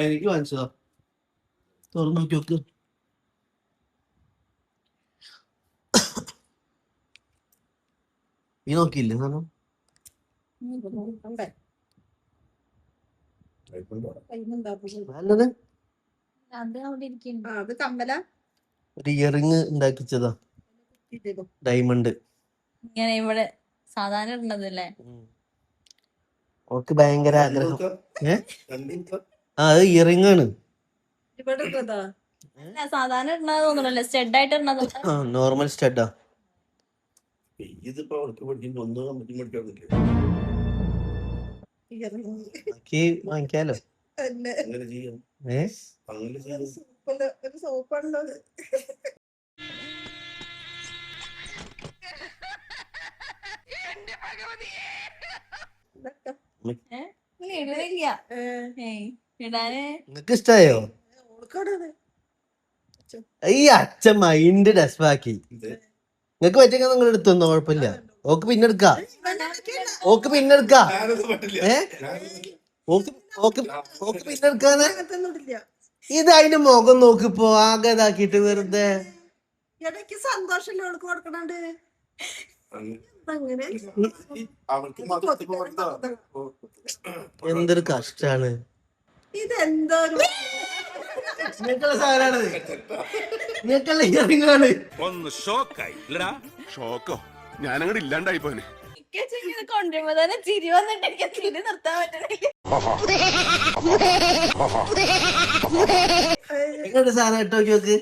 എനിക്ക് വാങ്ങിച്ചതാ. തുറന്നു നോക്കി നോക്ക്. നീ നോക്കിയില്ലേ സാധനം? നല്ലത് ഒരു ഇയറിങ് ഉണ്ടാക്കിച്ചതാ, ഡയമണ്ട്. ഇങ്ങനെ ഇവിടെ സാധാരണ ഇടുന്നതല്ലേ? ഓക്ക് ഭയങ്കര ആഗ്രഹം. അത് ഇയറിങ് ആണ്. സാധാരണ ഇടുന്നത് തോന്നുന്നല്ലേ? സ്റ്റഡ് ആയിട്ട് ഇടുന്നത്. നോർമൽ സ്റ്റഡാ. വാങ്ങിക്കാലോ. നിങ്ങക്ക് ഇഷ്ടായോ? ഈ അച്ഛൻ മൈൻഡ് ഡെസ്പാക്കി. നിങ്ങക്ക് പറ്റിയ നിങ്ങൾ എടുത്തൊന്നോ, കുഴപ്പമില്ല. ഓക്ക് പിന്നെ എടുക്കാ. ഓക്ക് പിന്നെ എടുക്കാ. ഓക്ക് പിന്നെ എടുക്കാന്ന്. ഇത് അതിന്റെ മുഖം നോക്കിപ്പോ ആകെ ഇതാക്കിട്ട് വെറുതെ. സന്തോഷല്ലേ അവൾക്ക് കൊടുക്കണണ്ട്. എന്തൊരു കഷ്ടാണ്. ഇതെന്തോ ഒന്ന് ഷോക്കായി. ഷോക്കോ? ഞാനങ്ങോട്ട് ഇല്ലാണ്ടായി പോനെ. കൊണ്ടുവരുമ്പോ തന്നെ ചിരി വന്നിട്ട് എനിക്ക് ചിരി നിർത്താൻ പറ്റണില്ല. സാധനം ഇട്ടോ നോക്കി.